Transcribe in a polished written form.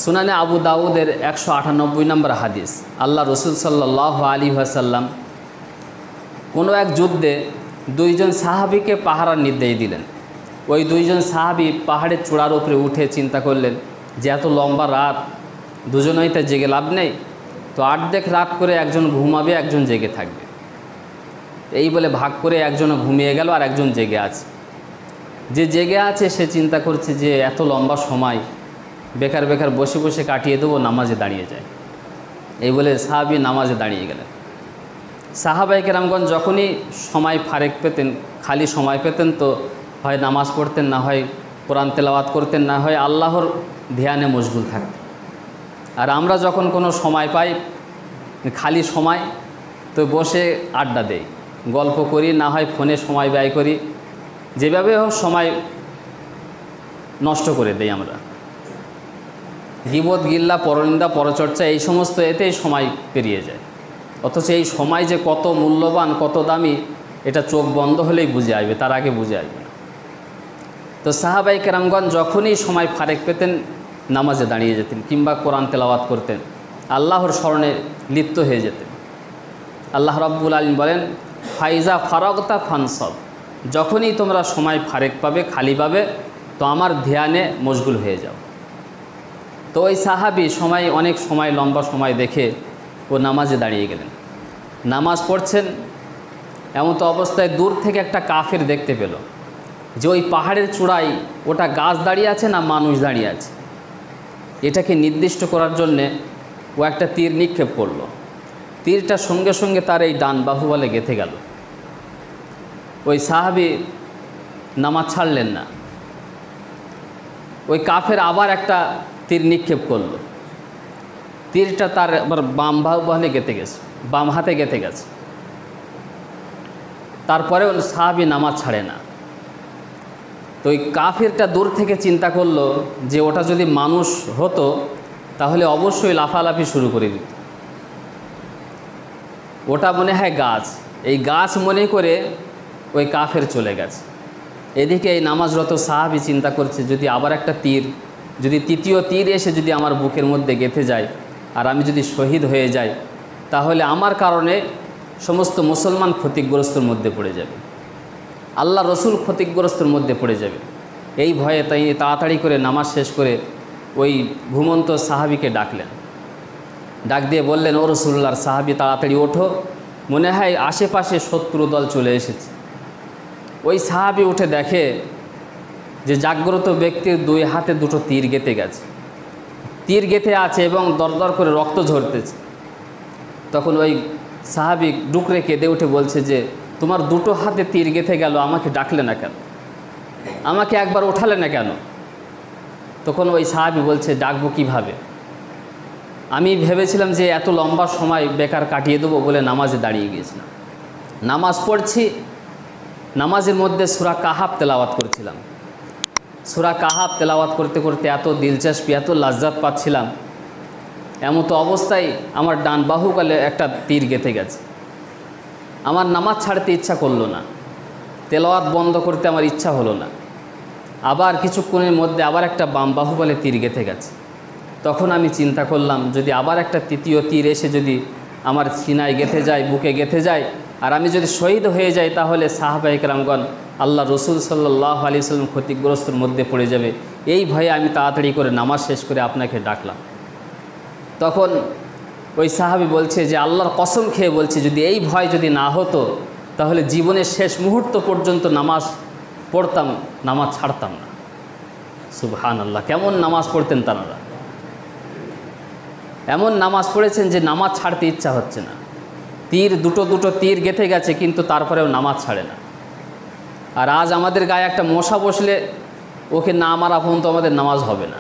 সুনানে আবু দাউদের 198 নম্বর হাদিস। আল্লাহ রসুল সাল্লাল্লাহু আলাইহি ওয়াসাল্লাম কোনো এক যুদ্ধে দুইজন সাহাবীকে পাহারার নির্দেশ দিলেন। ওই দুইজন সাহাবী পাহাড়ের চূড়ার উপরে উঠে চিন্তা করলেন যে এত লম্বা রাত, দুজনেই তো জেগে লাভ নেই, তো অর্ধেক রাত করে একজন ঘুমাবে, একজন জেগে থাকবে। এই বলে ভাগ করে একজন ঘুমিয়ে গেল আর একজন জেগে আছে। যে জেগে আছে সে চিন্তা করছে যে এত লম্বা সময় বেকার বেকার বসে বসে কাটিয়ে দেবো, নামাজে দাঁড়িয়ে যায়। এই বলে সাহাবী নামাজে দাঁড়িয়ে গেলেন। সাহাবায়ে কেরামগণ যখনই সময় ফারেক পেতেন, খালি সময় পেতেন, তো হয় নামাজ পড়তেন, না হয় কোরআন তেলাওয়াত করতেন, না হয় আল্লাহর ধ্যানে মশগুল থাকতেন। আর আমরা যখন কোনো সময় পাই, খালি সময়, তো বসে আড্ডা দেই, গল্প করি, না হয় ফোনে সময় ব্যয় করি, যেভাবে হোক সময় নষ্ট করে দেই আমরা। গীবত, গিল্লা, পরনিন্দা, পরচর্চা, এই সমস্ত এতেই সময় পেরিয়ে যায়। অথচ এই সময় যে কত মূল্যবান, কত দামি, এটা চোখ বন্ধ হলেই বুঝে আসবে, তার আগে বুঝে আসবে না। তো সাহাবায়ে কেরামগণ যখনই সময় ফারেক পেতেন নামাজে দাঁড়িয়ে যেতেন, কিংবা কোরআন তেলাওয়াত করতেন, আল্লাহর স্মরণে লিপ্ত হয়ে যেতেন। আল্লাহ রাব্বুল আলামিন বলেন, ফাইজা ফারাগতা ফানসব, যখনই তোমরা সময় ফারেক পাবে, খালি পাবে, তো আমার ধ্যানে মশগুল হয়ে যাও। তো ওই সাহাবী অনেক সময়, লম্বা সময় দেখে ও নামাজে দাঁড়িয়ে গেলেন। নামাজ পড়ছেন, এমন তো অবস্থায় দূর থেকে একটা কাফের দেখতে পেল যে ওই পাহাড়ের চূড়ায় ওটা গাছ দাঁড়িয়ে আছে না মানুষ দাঁড়িয়ে আছে। এটাকে নির্দিষ্ট করার জন্যে ও একটা তীর নিক্ষেপ করলো। তীরটা সঙ্গে সঙ্গে তার এই ডান বাহুবলে গেঁথে গেল। ওই সাহাবী নামাজ ছাড়লেন না। ওই কাফের আবার একটা তীর নিক্ষেপ করলো। তীরটা তার আবার বাম বাহুবলে গেঁথে গেছে, বাম হাতে গেঁথে গেছে। তারপরে ওই সাহাবী নামাজ ছাড়ে না। তো ওই কাফেরটা দূর থেকে চিন্তা করলো যে ওটা যদি মানুষ হতো তাহলে অবশ্যই লাফালাফি শুরু করে দিত। ওটা মনে হয় গাছ, এই গাছ মনে করে ওই কাফের চলে গেছে। এদিকে এই নামাজরত সাহাবী চিন্তা করছে, যদি আবার একটা তীর, যদি তৃতীয় তীর এসে যদি আমার বুকের মধ্যে গেঁথে যায় আর আমি যদি শহীদ হয়ে যাই, তাহলে আমার কারণে সমস্ত মুসলমান ক্ষতিগ্রস্তর মধ্যে পড়ে যাবে, আল্লাহ রসুল ক্ষতিগ্রস্তর মধ্যে পড়ে যাবে। এই ভয়ে তাই তাড়াতাড়ি করে নামাজ শেষ করে ওই ঘুমন্ত সাহাবীকে ডাকলেন। ডাক দিয়ে বললেন, ও রসুল্লাহর সাহাবী, তাড়াতাড়ি ওঠো, মনে হয় আশেপাশে শত্রু দল চলে এসেছে। ওই সাহাবী উঠে দেখে যে জাগ্রত ব্যক্তির দুই হাতে দুটো তীর গেঁথে গেছে, তীর গেঁথে আছে এবং দরদর করে রক্ত ঝরতেছে। তখন ওই সাহাবী ডুকরে কেঁদে উঠে বলছে যে, তোমার দুটো হাতে তীর গেঁথে গেল, আমাকে ডাকলে না কেন, আমাকে একবার ওঠালে না কেন? তখন ওই সাহাবী বলছে, ডাকবো কিভাবে, আমি ভেবেছিলাম যে এত লম্বা সময় বেকার কাটিয়ে দেবো বলে নামাজে দাঁড়িয়ে গিয়েছিলাম। নামাজ পড়ছি, নামাজের মধ্যে সূরা কাহাফ তেলাওয়াত করছিলাম। সূরা কাহাফ তেলাওয়াত করতে করতে এত দিলচস্পি, এত লাজ্জাত পাচ্ছিলাম, এমতো অবস্থায় আমার ডান বাহুকালে একটা তীর গেঁথে গেছে। আমার নামাজ ছাড়তে ইচ্ছা করলো না, তেলাওয়াত বন্ধ করতে আমার ইচ্ছা হলো না। আবার কিছুক্ষণের মধ্যে আবার একটা বাম বাহুবলে তীর গেঁথে গেছে। তখন আমি চিন্তা করলাম, যদি আবার একটা তৃতীয় তীর এসে যদি আমার সিনায় গেঁথে যায়, বুকে গেঁথে যায়, আর আমি যদি শহীদ হয়ে যাই, তাহলে সাহাবায়ে কেরামগণ, আল্লাহ রসুল সাল্লাল্লাহু আলাইহি ওয়াসাল্লাম ক্ষতিগ্রস্তর মধ্যে পড়ে যাবে। এই ভয়ে আমি তাড়াতাড়ি করে নামাজ শেষ করে আপনাকে ডাকলাম। তখন ওই সাহাবী বলছে যে, আল্লাহর কসম খেয়ে বলছে, যদি এই ভয় যদি না হতো তাহলে জীবনের শেষ মুহূর্ত পর্যন্ত নামাজ পড়তাম, নামাজ ছাড়তাম না। সুবহানাল্লাহ, কেমন নামাজ পড়তেন তারা! এমন নামাজ পড়েছেন যে নামাজ ছাড়তে ইচ্ছা হচ্ছে না। তীর দুটো তীর গেঁথে গেছে, কিন্তু তারপরেও নামাজ ছাড়ে না। আর আজ আমাদের গায়ে একটা মশা বসলে ওকে না মারা পর্যন্ত আমাদের নামাজ হবে না।